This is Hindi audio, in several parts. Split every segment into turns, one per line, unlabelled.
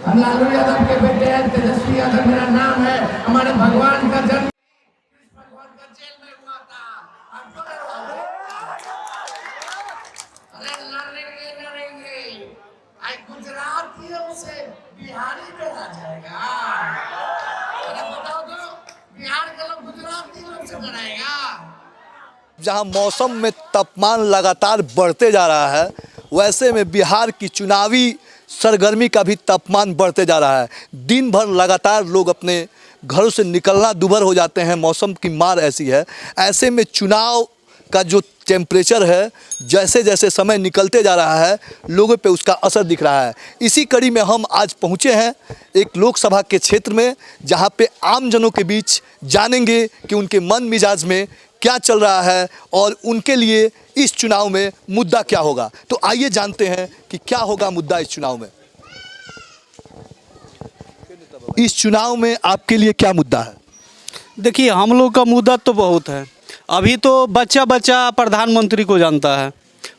हम लालू यादव के बेटे हैं, तेजस्वी यादव मेरा नाम है। हमारे भगवान का जन्म भगवान का जेल में हुआ था। हम क्यों डरवाओगे? अरे लड़ेंगे। आज गुजरातियों से बिहारी डरा जाएगा। अरे बताओ तो, बिहार के लोग गुजराती लोग से डराएगा?
जहां मौसम में तापमान लगातार बढ़ते जा रहा है, वैसे में बिहार की चुनावी सरगर्मी का भी तापमान बढ़ते जा रहा है। दिन भर लगातार लोग अपने घरों से निकलना दूभर हो जाते हैं, मौसम की मार ऐसी है। ऐसे में चुनाव का जो टेम्परेचर है, जैसे जैसे समय निकलते जा रहा है, लोगों पे उसका असर दिख रहा है। इसी कड़ी में हम आज पहुंचे हैं एक लोकसभा के क्षेत्र में, जहां पे आमजनों के बीच जानेंगे कि उनके मन मिजाज में क्या चल रहा है और उनके लिए इस चुनाव में मुद्दा क्या होगा। तो आइए जानते हैं कि क्या होगा मुद्दा इस चुनाव में। इस चुनाव में आपके लिए क्या मुद्दा है?
देखिए, हम लोग का मुद्दा तो बहुत है। अभी तो बच्चा बच्चा प्रधानमंत्री को जानता है।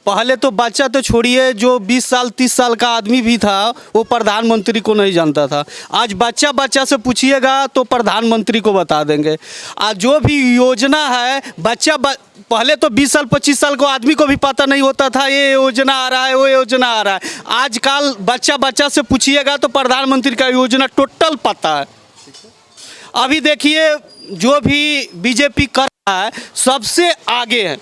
पहले तो बच्चा तो छोड़िए, जो 20 साल 30 साल का आदमी भी था वो प्रधानमंत्री को नहीं जानता था। आज बच्चा बच्चा से पूछिएगा तो प्रधानमंत्री को बता देंगे। आज जो भी योजना है, पहले तो 20 साल 25 साल को आदमी को भी पता नहीं होता था ये योजना आ रहा है, वो योजना आ रहा है। आजकल बच्चा बच्चा से पूछिएगा तो प्रधानमंत्री का योजना टोटल पता है। अभी देखिए, जो भी बीजेपी कर रहा है सबसे आगे है।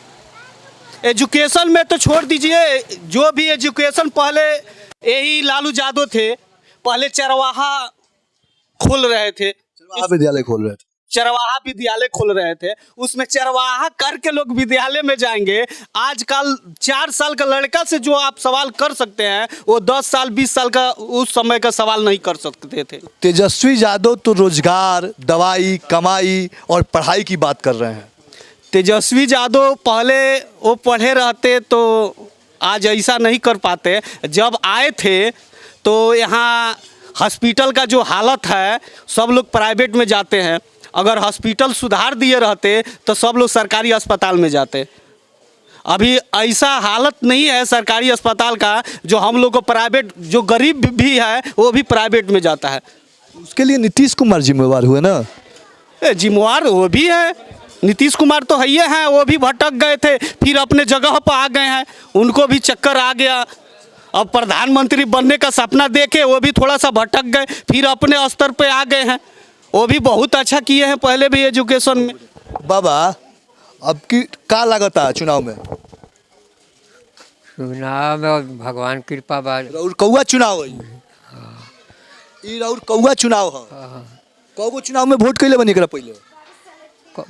एजुकेशन में तो छोड़ दीजिए, जो भी एजुकेशन पहले यही लालू यादव थे, पहले चरवाहा खोल रहे थे, चरवाहा विद्यालय खोल रहे थे। उसमें चरवाहा करके लोग विद्यालय में जाएंगे। आजकल 4 साल का लड़का से जो आप सवाल कर सकते हैं, वो 10 साल 20 साल का उस समय का सवाल नहीं कर सकते थे।
तेजस्वी यादव तो रोजगार, दवाई, कमाई और पढ़ाई की बात कर रहे हैं।
तेजस्वी यादव पहले वो पढ़े रहते तो आज ऐसा नहीं कर पाते। जब आए थे तो यहाँ हॉस्पिटल का जो हालत है, सब लोग प्राइवेट में जाते हैं। अगर हॉस्पिटल सुधार दिए रहते तो सब लोग सरकारी अस्पताल में जाते। अभी ऐसा हालत नहीं है सरकारी अस्पताल का, जो हम लोग को प्राइवेट, जो गरीब भी है वो भी प्राइवेट में जाता है।
उसके लिए नीतीश कुमार जिम्मेवार हुए ना?
जिम्मेवार वो भी है, नीतीश कुमार तो है ही हैं। वो भी भटक गए थे, फिर अपने जगह पर आ गए हैं, उनको भी चक्कर आ गया। अब प्रधानमंत्री बनने का सपना देखे वो भी थोड़ा सा भटक गए, फिर अपने स्तर पे आ गए हैं। वो भी बहुत अच्छा किए हैं पहले भी एजुकेशन में।
बाबा, अब की का लागत है चुनाव में?
चुनाव में भगवान कृपा बाद
और कौआ चुनाव है ई, और कौआ चुनाव है। कौगो चुनाव में वोट कैले बनी करा पहले?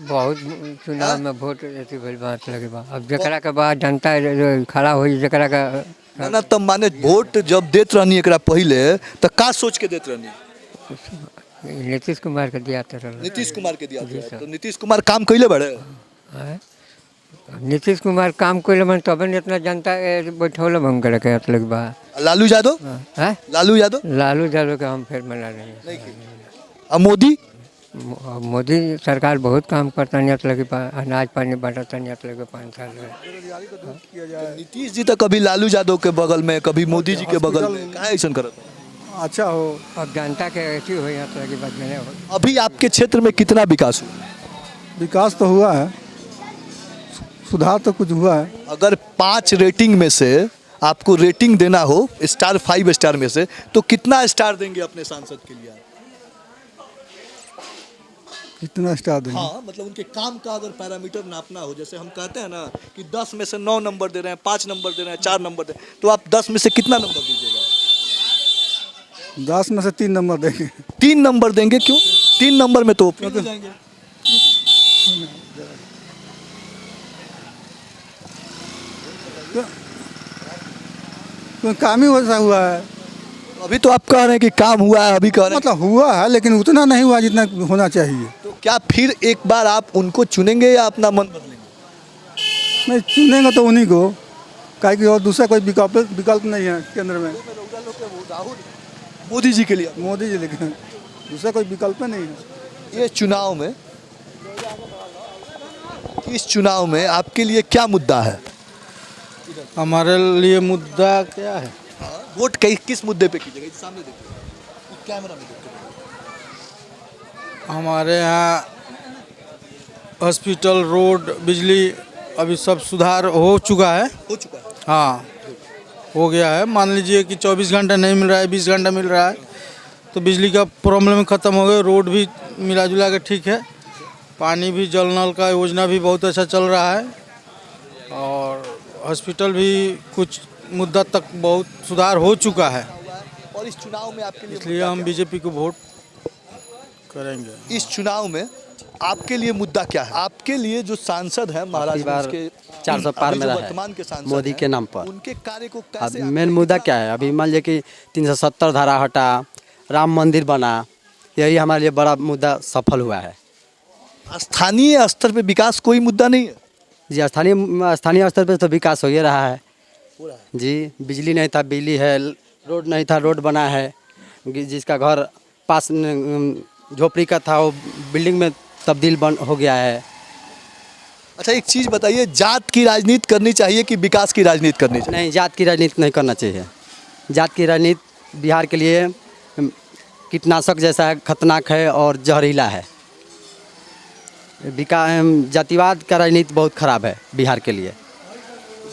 बहुत चुनाव में वोट ऐसी भइल बात लगे बा। अब जकरा के बाद जनता खड़ा होई, जकरा का
ना तब माने वोट जब देत रहनी एकरा पहले तो का सोच के देत रहनी?
नीतीश कुमार के दिया था।
नीतीश कुमार के दिया था। तो नीतीश कुमार काम कैले बड़े?
नीतीश कुमार काम कैले बन, तब इतना जनता बैठौले भंग करे के मतलब बा।
लालू यादव? लालू यादव
के हम फिर मना नहीं।
अब
मोदी सरकार बहुत काम करता नहीं लगे, अनाज पानी बांटता नहीं लगे 5 साल में।
नीतीश जी तो कभी लालू यादव के बगल में, कभी मोदी जी के बगल में, कहाँ ऐसा करता?
अच्छा हो, अब जनता के ऐसी हो लगी बात नहीं हो।
अभी आपके क्षेत्र में कितना विकास हुआ?
विकास तो हुआ है, सुधार तो कुछ हुआ है।
अगर 5 रेटिंग में से आपको रेटिंग देना हो, स्टार 5 स्टार में से, तो कितना स्टार देंगे अपने सांसद के लिए?
कितना स्टार देंगे?
हाँ, मतलब उनके काम का अगर पैरामीटर नापना हो, जैसे हम कहते हैं ना कि 10 में से 9 नंबर दे रहे हैं, 5 नंबर दे रहे हैं, 4 नंबर दे रहे हैं, तो आप 10 में से कितना नंबर दीजिएगा?
10 में से 3 नंबर देंगे।
3 नंबर देंगे? क्यों 3 नंबर में? तो फेल हो जाएंगे।
तो काम ही वैसा हुआ है।
अभी तो आप कह रहे हैं कि काम हुआ है, अभी कह रहे हैं
मतलब हुआ है लेकिन उतना नहीं हुआ जितना होना चाहिए।
तो क्या फिर एक बार आप उनको चुनेंगे या अपना मन बदलेंगे?
नहीं, चुनेंगे तो उन्हीं को, काहे कि और दूसरा कोई विकल्प नहीं है केंद्र में।
मोदी जी के लिए?
मोदी जी, लेकिन दूसरा कोई विकल्प नहीं है।
ये चुनाव में, इस चुनाव में आपके लिए क्या मुद्दा है?
हमारे लिए मुद्दा क्या है?
वोट किस मुद्दे पे कीजिएगा? सामने देखिए। कैमरा में देखते हैं।
हमारे यहाँ हॉस्पिटल, रोड, बिजली अभी सब सुधार हो चुका है।
हो चुका है।
हाँ, हो गया है। मान लीजिए कि 24 घंटा नहीं मिल रहा है, 20 घंटा मिल रहा है, तो बिजली का प्रॉब्लम ख़त्म हो गया। रोड भी मिला जुला के ठीक है। पानी भी, जल नल का योजना भी बहुत अच्छा चल रहा है। और हॉस्पिटल भी कुछ मुद्दा तक बहुत सुधार हो चुका है।
और इस चुनाव में आपके लिए
इसलिए हम बीजेपी को वोट करेंगे।
इस चुनाव में आपके लिए मुद्दा क्या है? आपके लिए जो सांसद हैं महाराजगंज के
400 पार
अभी जो
मेरा है,
वर्तमान के सांसद
मोदी
हैं,
के नाम पर।
उनके कार्य को
अब
कैसे
मेन मुद्दा क्या है? अभी मान लीजिए कि 370 धारा हटा, राम मंदिर बना, यही हमारे लिए बड़ा मुद्दा सफल हुआ है।
स्थानीय स्तर पे विकास कोई मुद्दा नहीं है?
जी, स्थानीय स्तर पर तो विकास हो ही रहा है जी। बिजली नहीं था, बिजली है। रोड नहीं था, रोड बना है। जिसका घर पास झोपड़ी का था, वो बिल्डिंग में तब्दील हो गया है।
अच्छा, एक चीज़ बताइए, जात की राजनीति करनी चाहिए कि विकास की राजनीति करनी चाहिए?
नहीं, जात की राजनीति नहीं करना चाहिए। जात की राजनीति बिहार के लिए कीटनाशक जैसा है, खतरनाक है और जहरीला है। जातिवाद का राजनीति बहुत खराब है बिहार के लिए।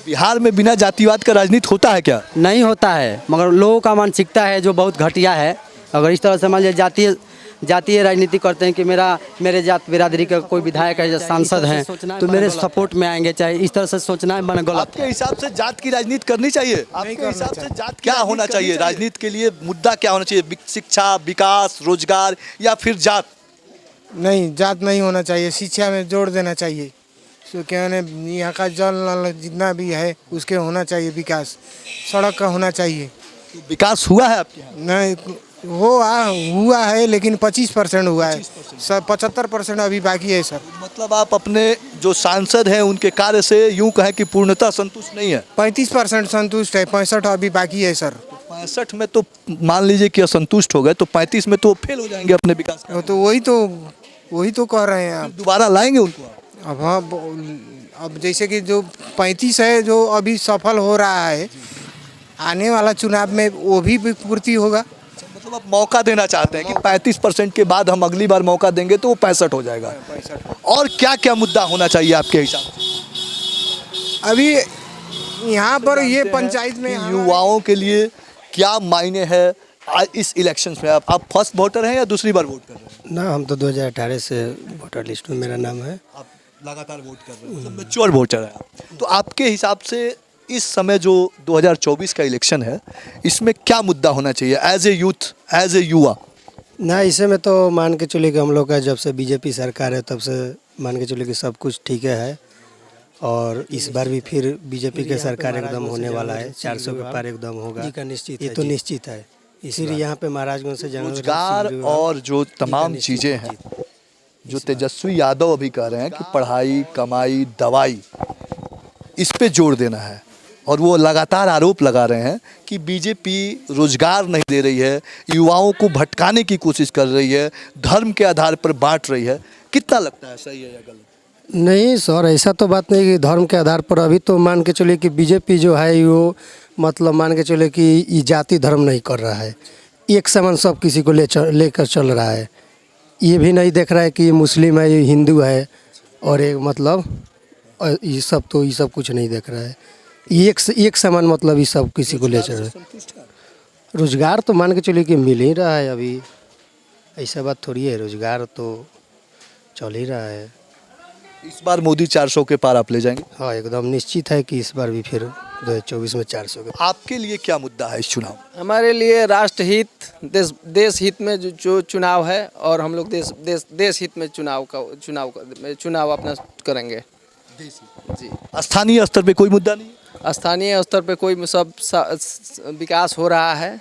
बिहार में बिना जातिवाद का राजनीति होता है क्या?
नहीं होता है, मगर लोगों का मानसिकता है जो बहुत घटिया है। अगर इस तरह से मान लीजिए जातीय राजनीति करते हैं कि मेरे जात बिरादरी का कोई विधायक है या सांसद हैं तो मेरे सपोर्ट में आएंगे, चाहे इस तरह से सोचना है मन गलत।
आपके हिसाब से जात की राजनीति करनी चाहिए? आपके हिसाब से जात क्या होना चाहिए? राजनीति के लिए मुद्दा क्या होना चाहिए? शिक्षा, विकास, रोजगार या फिर जात?
नहीं, जात नहीं होना चाहिए। शिक्षा में जोड़ देना चाहिए। तो क्या है, यहाँ का जल नल जितना भी है उसके होना चाहिए विकास। सड़क का होना चाहिए।
तो विकास हुआ है आपके यहाँ?
नहीं हुआ है, लेकिन 25% हुआ है। 75% अभी बाकी है सर।
मतलब आप अपने जो सांसद हैं उनके कार्य से यूं कहें कि पूर्णतः संतुष्ट नहीं है?
35% संतुष्ट है, 65 अभी बाकी है सर।
65 में तो मान लीजिए कि असंतुष्ट हो गए, तो 35 में तो फेल हो जाएंगे अपने विकास का।
तो वही तो कह रहे हैं आप।
दोबारा लाएंगे उनको आप?
अब हाँ, अब जैसे कि जो 35 है जो अभी सफल हो रहा है, आने वाला चुनाव में वो भी पूर्ति होगा।
मतलब आप मौका देना चाहते हैं कि 35% के बाद हम अगली बार मौका देंगे तो वो 65 हो जाएगा। और क्या क्या मुद्दा होना चाहिए आपके हिसाब से?
अभी यहाँ पर ये पंचायत में
युवाओं के लिए क्या मायने है इस इलेक्शन में? आप फर्स्ट वोटर हैं या दूसरी बार वोट कर रहे हैं?
ना, हम तो 2018 से वोटर लिस्ट में मेरा नाम है।
आप लगातार वोट कर रहे हैं, मतलब मैच्योर वोटर है आप। तो आपके हिसाब से इस समय जो 2024 का इलेक्शन है, इसमें क्या मुद्दा होना चाहिए as a youth, as a युवा?
ना, इसे में तो मान के चलिए कि हम लोग का जब से बीजेपी सरकार है तब से मान के चलिए कि सब कुछ ठीक है। और इस बार भी फिर बीजेपी के सरकार एकदम होने वाला है। 400 के पार एकदम होगा, जी का निश्चित, ये तो निश्चित है। इसीलिए यहाँ पे महाराजगंज से
रोजगार और जो तमाम चीज़ें हैं, जो तेजस्वी यादव अभी कह रहे हैं कि पढ़ाई, कमाई, दवाई, इस पे जोर देना है। और वो लगातार आरोप लगा रहे हैं कि बीजेपी रोजगार नहीं दे रही है, युवाओं को भटकाने की कोशिश कर रही है, धर्म के आधार पर बांट रही है। कितना लगता है सही है या गलत?
नहीं सर, ऐसा तो बात नहीं कि धर्म के आधार पर। अभी तो मान के चलिए कि बीजेपी जो है वो मतलब मान के चलिए कि ये जाति धर्म नहीं कर रहा है। एक समान सब किसी को लेकर चल रहा है। ये भी नहीं देख रहा है कि ये मुस्लिम है, ये हिंदू है, और एक मतलब ये सब कुछ नहीं देख रहा है। एक समान मतलब ये सब किसी को ले चल रहा है। रोजगार तो मान के चलिए कि मिल ही रहा है। अभी ऐसा बात थोड़ी है, रोजगार तो चल ही रहा है।
इस बार मोदी 400 के पार आप ले जाएंगे?
हाँ, एकदम निश्चित है कि इस बार भी फिर 2024 में 400 के।
आपके लिए क्या मुद्दा है इस चुनाव?
हमारे लिए राष्ट्र हित, देश हित में जो चुनाव है, और हम लोग देश हित में चुनाव अपना करेंगे जी।
स्थानीय स्तर पे कोई मुद्दा नहीं?
स्थानीय स्तर पे कोई सब विकास हो रहा है।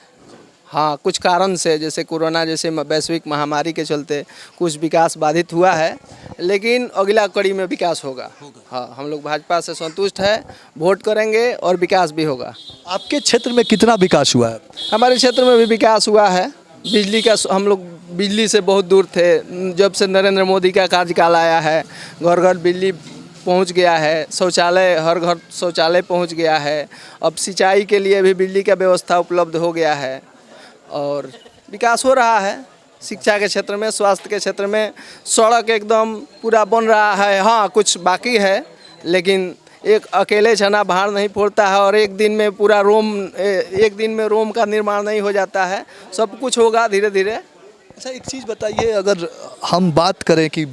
हाँ, कुछ कारण से जैसे कोरोना जैसे वैश्विक महामारी के चलते कुछ विकास बाधित हुआ है, लेकिन अगला कड़ी में विकास होगा। हाँ, हम लोग भाजपा से संतुष्ट है, वोट करेंगे और विकास भी होगा।
आपके क्षेत्र में कितना विकास हुआ है?
हमारे क्षेत्र में भी विकास हुआ है। बिजली का, हम लोग बिजली से बहुत दूर थे। जब से नरेंद्र मोदी का कार्यकाल आया है, घर घर बिजली पहुंच गया है, शौचालय, हर घर शौचालय पहुंच गया है। अब सिंचाई के लिए भी बिजली का व्यवस्था उपलब्ध हो गया है। और विकास हो रहा है, शिक्षा के क्षेत्र में, स्वास्थ्य के क्षेत्र में, सड़क एकदम पूरा बन रहा है। हाँ, कुछ बाकी है, लेकिन एक अकेले चना भार नहीं फोड़ता है और एक दिन में पूरा एक दिन में रोम का निर्माण नहीं हो जाता है। सब कुछ होगा धीरे धीरे।
अच्छा, एक चीज़ बताइए, अगर हम बात करें कि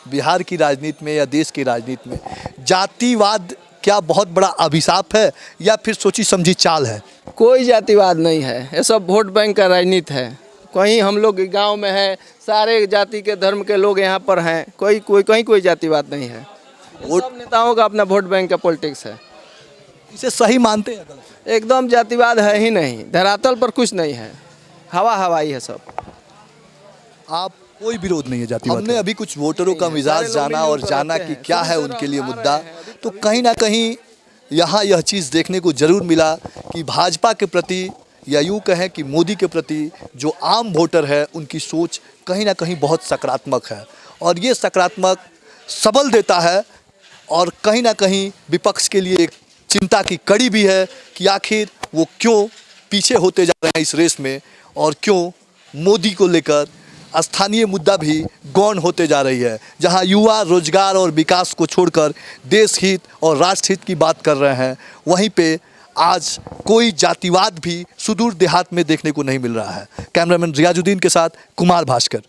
बिहार की राजनीति में या देश की राजनीति में जातिवाद क्या बहुत बड़ा अभिशाप है या फिर सोची समझी चाल है?
कोई जातिवाद नहीं है, ये सब वोट बैंक का राजनीति है। कहीं हम लोग गांव में है, सारे जाति के धर्म के लोग यहाँ पर हैं, कहीं कोई जातिवाद नहीं है। सब नेताओं का अपना वोट बैंक का पॉलिटिक्स है।
इसे सही मानते हैं?
एकदम जातिवाद है ही नहीं, धरातल पर कुछ नहीं है, हवाई है सब।
आप कोई विरोध नहीं है जातिवाद? हमने अभी कुछ वोटरों का मिजाज जाना और जाना कि क्या है उनके लिए मुद्दा, तो कहीं ना कहीं यहाँ यह चीज़ देखने को जरूर मिला कि भाजपा के प्रति या यूँ कहें कि मोदी के प्रति जो आम वोटर है उनकी सोच कहीं ना कहीं बहुत सकारात्मक है और ये सकारात्मक सबल देता है और कहीं ना कहीं विपक्ष के लिए एक चिंता की कड़ी भी है कि आखिर वो क्यों पीछे होते जा रहे हैं इस रेस में और क्यों मोदी को लेकर स्थानीय मुद्दा भी गौण होते जा रही है। जहां युवा रोजगार और विकास को छोड़कर देश हित और राष्ट्र हित की बात कर रहे हैं, वहीं पे आज कोई जातिवाद भी सुदूर देहात में देखने को नहीं मिल रहा है। कैमरामैन रियाजुद्दीन के साथ कुमार भास्कर।